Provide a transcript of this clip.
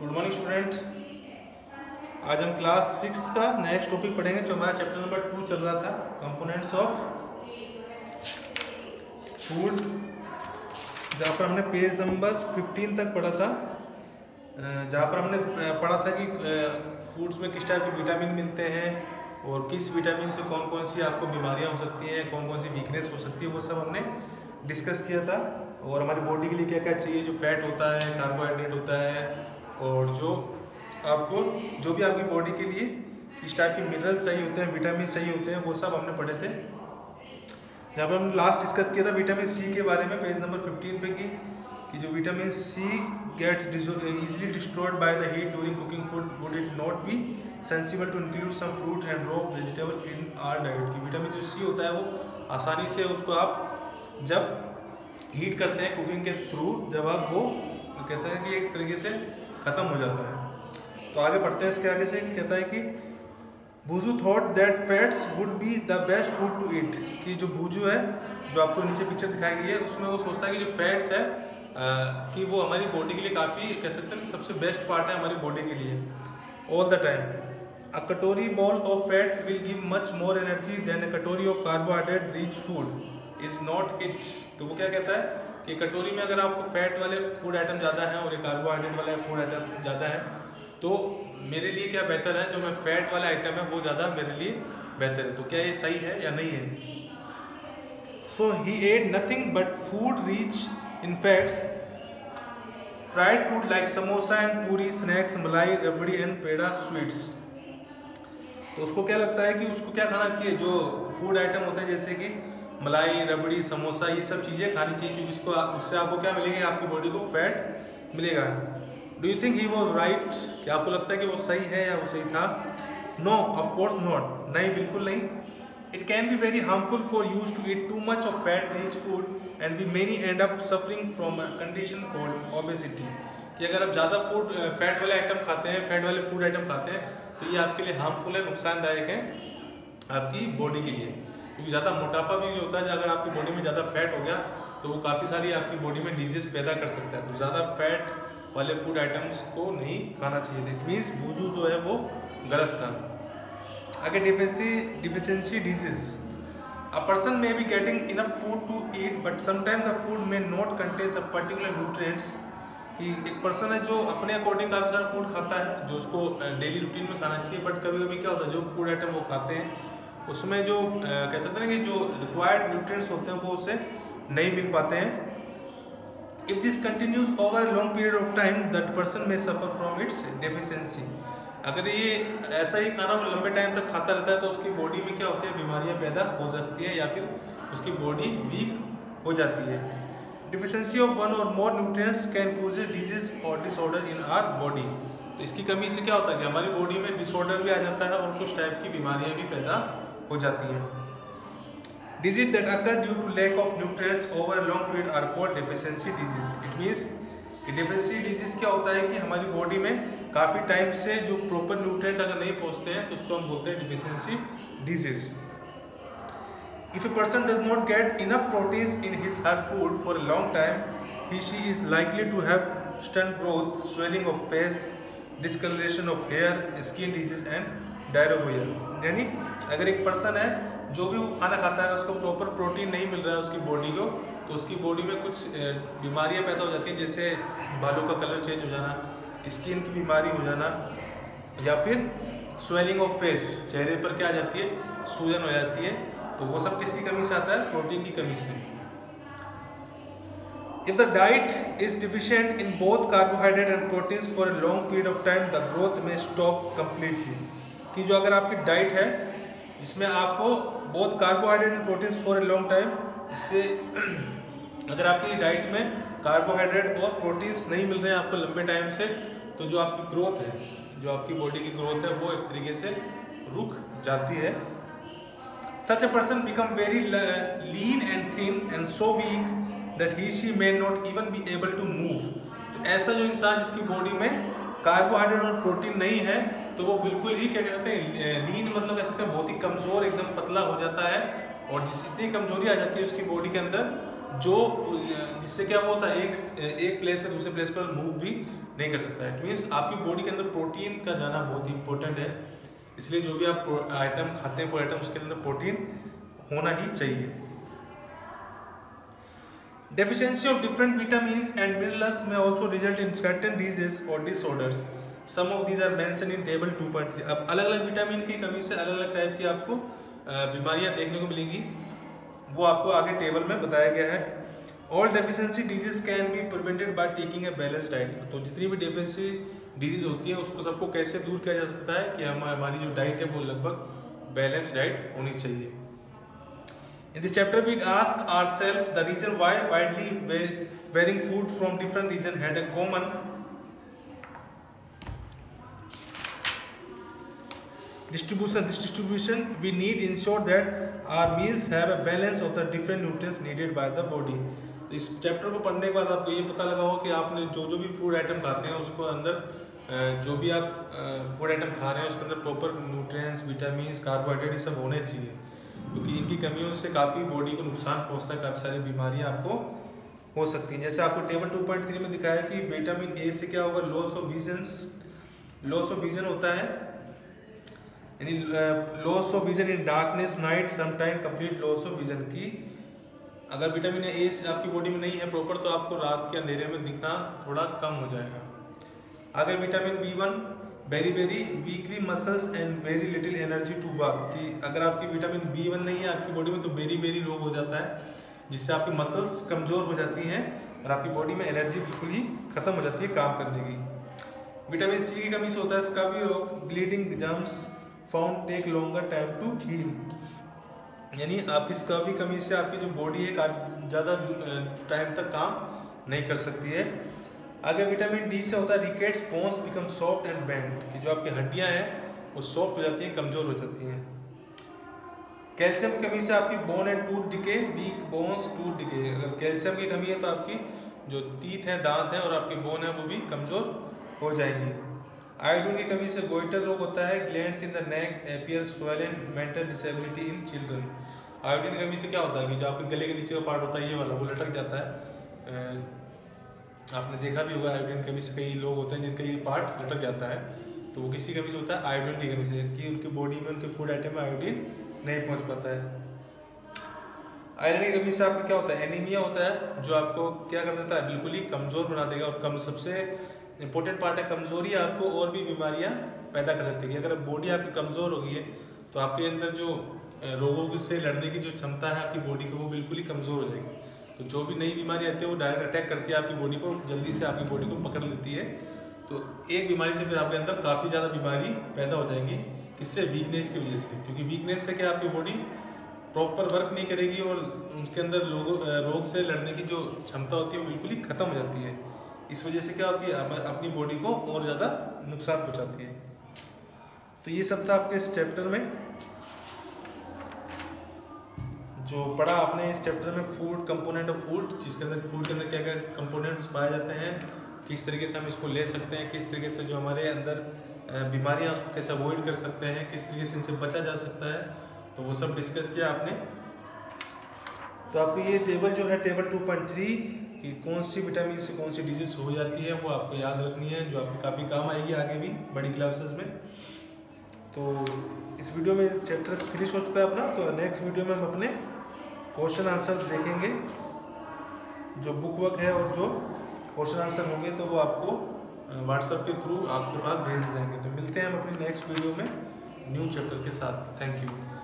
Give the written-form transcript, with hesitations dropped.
Good morning student. आज हम class 6 का नेक्स्ट टॉपिक पढ़ेंगे जो हमारा चैप्टर नंबर 2 चल रहा था, कंपोनेंट्स ऑफ फूड, जहाँ पर हमने पेज नंबर 15 तक पढ़ा था, जहाँ पर हमने पढ़ा था कि फूड्स में किस टाइप के विटामिन मिलते हैं और किस विटामिन से कौन कौन सी आपको बीमारियाँ हो सकती हैं, कौन कौन सी वीकनेस हो सकती है, वो सब हमने डिस्कस किया था। और हमारी बॉडी के लिए क्या क्या चाहिए, जो फैट होता है, कार्बोहाइड्रेट होता है, और जो भी आपकी बॉडी के लिए इस टाइप के मिनरल्स चाहिए होते हैं, विटामिन चाहिए होते हैं, वो सब हमने पढ़े थे। यहाँ पर हमने लास्ट डिस्कस किया था विटामिन सी के बारे में, पेज नंबर 15 पे कि जो vitamin C gets easily destroyed by the heat during cooking food, would it not be sensible to include some fruit and raw vegetable in our diet. की vitamin जो C होता है वो आसानी से उसको आप जब हीट करते हैं कुकिंग के थ्रू, जब आप वो कहते हैं कि एक तरीके से ख़त्म हो जाता है। तो आगे पढ़ते हैं इसके आगे से, कहता है कि भूजू thought that fats would be the best food to eat. कि जो भूजू है, जो आपको नीचे पिक्चर दिखाई गई है, उसमें वो सोचता है कि जो फैट्स है कि वो हमारी बॉडी के लिए काफ़ी कह सकते हैं कि सबसे बेस्ट पार्ट है हमारी बॉडी के लिए all the time. A katori bowl of fat will give much more energy then a katori of carbohydrate rich food is not it. तो वो क्या कहता है कि कटोरी में अगर आपको फैट वाले फूड आइटम ज़्यादा हैं और ये कार्बोहाइड्रेट वाले फूड आइटम ज़्यादा हैं, तो मेरे लिए क्या बेहतर है, जो मैं फैट वाला आइटम है वो ज़्यादा मेरे लिए बेहतर है। तो क्या ये सही है या नहीं है? So he ate nothing but food rich in fats, fried food like samosa and puri, snacks, malai, rabri and peda sweets. तो उसको क्या लगता है कि उसको क्या खाना चाहिए, जो फूड आइटम होते हैं जैसे कि मलाई, रबड़ी, समोसा, ये सब चीज़ें खानी चाहिए, क्योंकि उससे आपको क्या मिलेगा, आपकी बॉडी को फैट मिलेगा। Do you think he was right? क्या आपको लगता है कि वो सही है या वो सही था? No, of course not. नहीं, बिल्कुल नहीं। It can be very harmful for us to eat too much of fat rich food and we many end up suffering from a condition called obesity. कि अगर आप ज़्यादा फूड फैट वाले item खाते हैं, फैट वाले फूड आइटम खाते हैं, तो ये आपके लिए हार्मफुल है, नुकसानदायक है आपकी बॉडी के लिए। क्योंकि ज़्यादा मोटापा भी होता है, अगर आपकी बॉडी में ज़्यादा फैट हो गया तो वो काफ़ी सारी आपकी बॉडी में डिजीज़ पैदा कर सकता है। तो ज़्यादा फैट वाले फूड आइटम्स को नहीं खाना चाहिए। इट मीन्स भूजू जो है वो गलत था। आगे deficiency disease. A person may be getting enough food to eat but sometime the food may not contains a particular nutrients. कि एक पर्सन है जो अपने अकॉर्डिंग काफ़ी सारा फूड खाता है, जो उसको डेली रूटीन में खाना चाहिए, बट कभी कभी क्या होता है जो फूड आइटम वो खाते हैं उसमें जो कह सकते हैं कि जो रिक्वायर्ड न्यूट्रिएंट्स होते हैं वो उसे नहीं मिल पाते हैं। If this continues over a long period of time that person में सफर फ्रॉम इट्स डेफिशिएंसी। अगर ये ऐसा ही खाना लंबे टाइम तक खाता रहता है तो उसकी बॉडी में क्या होती है, बीमारियां पैदा हो सकती हैं या फिर उसकी बॉडी वीक हो जाती है। डिफिशिएंसी ऑफ वन और मोर न्यूट्रिएंट्स कैन कॉज डिजीज और डिसऑर्डर इन आवर बॉडी। तो इसकी कमी से क्या होता है कि हमारी बॉडी में डिसऑर्डर भी आ जाता है और कुछ टाइप की बीमारियां भी पैदा हो जाती हैं। Disease that occur due to lack of nutrients over a long period are called deficiency disease. It means कि डेफिशिएंसी डिजीज क्या होता है कि हमारी बॉडी में काफ़ी टाइम से जो प्रॉपर न्यूट्रिएंट अगर नहीं पहुंचते हैं तो उसको हम बोलते हैं deficiency disease. If a person does not get enough proteins in his her food for a long time, she is likely to have stunt growth, swelling of face, discoloration of hair, skin disease and diarrhea। यानी अगर एक person है जो भी वो खाना खाता है उसको प्रॉपर प्रोटीन नहीं मिल रहा है उसकी बॉडी को, तो उसकी बॉडी में कुछ बीमारियां पैदा हो जाती हैं, जैसे बालों का कलर चेंज हो जाना, स्किन की बीमारी हो जाना, या फिर स्वेलिंग ऑफ फेस, चेहरे पर क्या आ जाती है, सूजन हो जाती है। तो वो सब किसकी कमी से आता है? प्रोटीन की कमी से। If the diet is deficient in both carbohydrate and proteins for a long period of time, the growth may stop completely। कि जो अगर आपकी डाइट है जिसमें आपको both carbohydrate and proteins for a long time, इससे अगर आपकी डाइट में कार्बोहाइड्रेट और प्रोटीन्स नहीं मिल रहे हैं आपको लंबे टाइम से, तो जो आपकी ग्रोथ है, जो आपकी बॉडी की ग्रोथ है वो एक तरीके से रुक जाती है। Such a person become very lean and thin and so weak that she may not even be able to move। तो ऐसा जो इंसान जिसकी बॉडी में कार्बोहाइड्रेट और प्रोटीन नहीं है तो वो बिल्कुल ही क्या कहते हैं, लीन मतलब कह सकते हैं बहुत ही कमज़ोर, एकदम पतला हो जाता है। और जिस इतनी कमजोरी आ जाती है उसकी बॉडी के अंदर, जो जिससे क्या वो होता है एक प्लेस से दूसरे प्लेस पर मूव भी नहीं कर सकता है। इट मीन्स आपकी बॉडी के अंदर प्रोटीन का जाना बहुत ही इंपॉर्टेंट है, इसलिए जो भी आप आइटम खाते हैं फूड आइटम उसके अंदर प्रोटीन होना ही चाहिए। Deficiency of different vitamins and minerals may also result in certain diseases or disorders. Some of these are mentioned in table 2.3. अब अलग अलग विटामिन की कमी से अलग अलग टाइप की आपको बीमारियां देखने को मिलेंगी, वो आपको आगे टेबल में बताया गया है। All deficiency disease can be prevented by taking a balanced diet. तो जितनी भी deficiency disease होती है उसको सबको कैसे दूर किया जा सकता है कि हमारी जो डाइट है वो लगभग बैलेंस डाइट होनी चाहिए। In this chapter we ask ourselves the reason why widely varying food from different regions had a common distribution. This distribution we need ensure that our meals have a balance of the different nutrients needed by the body. इस chapter को पढ़ने के बाद आपको ये पता लगा हो कि आपने जो भी फूड आइटम खाते हैं उसको अंदर जो भी आप फूड आइटम खा रहे हैं उसके अंदर प्रॉपर न्यूट्रिएंट्स, विटामिन्स, कार्बोहाइड्रेट ये सब होने चाहिए, क्योंकि इनकी कमियों से काफ़ी बॉडी को नुकसान पहुंचता है, काफ़ी सारी बीमारियां आपको हो सकती हैं। जैसे आपको टेबल 2.3 में दिखाया कि विटामिन ए से क्या होगा, लॉस ऑफ विजन होता है, यानी loss of vision in darkness night, sometime complete loss of vision की अगर विटामिन ए आपकी बॉडी में नहीं है प्रॉपर तो आपको रात के अंधेरे में दिखना थोड़ा कम हो जाएगा। अगर vitamin B1 very weakly muscles and very little energy to work, कि अगर आपकी विटामिन B1 नहीं है आपकी बॉडी में तो वेरी लो हो जाता है, जिससे आपकी मसल्स कमज़ोर हो जाती हैं और आपकी बॉडी में एनर्जी बिल्कुल ही ख़त्म हो जाती है काम करने की। विटामिन सी की कमी से होता है स्कर्वी रोग, ब्लीडिंग जर्म्स फाउंड take longer time to heal, यानी आपकी स्कर्वी कमी से आपकी जो बॉडी है ज़्यादा टाइम तक काम नहीं कर सकती है। अगर विटामिन डी से होता है rickets bones become soft and bend, कि जो आपकी हड्डियां हैं वो सॉफ्ट हो जाती हैं, कमज़ोर हो जाती हैं। कैल्शियम की कमी से आपकी bone and tooth decay, weak bones tooth decay, अगर कैल्शियम की कमी है तो आपकी जो टीथ हैं, दांत हैं और आपकी बोन है वो भी कमज़ोर हो जाएंगी। आयोडीन की कमी से गोइटर रोग होता है, glands in the neck appear swollen, mental disability in children. Iodine की कमी से क्या होता है कि जो आपके गले के नीचे का पार्ट होता है ये वाला वो लटक जाता है, आपने देखा भी होगा आयोडीन की कमी से कई लोग होते हैं जिनका ये पार्ट लटक जाता है, तो वो किसी कमी से होता है, आयोडीन की कमी से, कि उनकी बॉडी में उनके फूड आइटम में आयोडीन नहीं पहुंच पाता है। आयरन की कमी से आपको क्या होता है, एनीमिया होता है, जो आपको क्या कर देता है, बिल्कुल ही कमज़ोर बना देगा, और कम सबसे इंपॉर्टेंट पार्ट है कमज़ोरी आपको और भी बीमारियां पैदा कर देती है। अगर बॉडी आपकी कमज़ोर हो गई है तो आपके अंदर जो रोगों से लड़ने की जो क्षमता है आपकी बॉडी की वो बिल्कुल ही कमज़ोर हो जाएगी। तो जो भी नई बीमारी आती है वो डायरेक्ट अटैक करती है आपकी बॉडी को, जल्दी से आपकी बॉडी को पकड़ लेती है। तो एक बीमारी से फिर आपके अंदर काफ़ी ज़्यादा बीमारी पैदा हो जाएंगी, किससे, वीकनेस की वजह से, क्योंकि वीकनेस से क्या आपकी बॉडी प्रॉपर वर्क नहीं करेगी और उसके अंदर रोग से लड़ने की जो क्षमता होती है वो बिल्कुल ही ख़त्म हो जाती है। इस वजह से क्या होती है, अपनी बॉडी को और ज़्यादा नुकसान पहुँचाती है। तो ये सब था आपके इस चैप्टर में जो पढ़ा आपने इस चैप्टर में, फूड कंपोनेंट ऑफ फूड, जिसके अंदर फूड के अंदर क्या क्या कंपोनेंट्स पाए जाते हैं, किस तरीके से हम इसको ले सकते हैं, किस तरीके से जो हमारे अंदर बीमारियां उसको कैसे अवॉइड कर सकते हैं, किस तरीके से इनसे बचा जा सकता है, तो वो सब डिस्कस किया आपने। तो आपको ये टेबल जो है टेबल 2.3 कि कौन सी विटामिन से कौन सी डिजीज हो जाती है वो आपको याद रखनी है, जो आपको काफ़ी काम आएगी आगे भी बड़ी क्लासेस में। तो इस वीडियो में चैप्टर फिनिश हो चुका है अपना, तो नेक्स्ट वीडियो में हम अपने क्वेश्चन आंसर देखेंगे, जो बुक वर्क है और जो क्वेश्चन आंसर होंगे तो वो आपको व्हाट्सएप के थ्रू आपके पास भेज दिए जाएंगे। तो मिलते हैं हम अपनी नेक्स्ट वीडियो में न्यू चैप्टर के साथ। Thank you.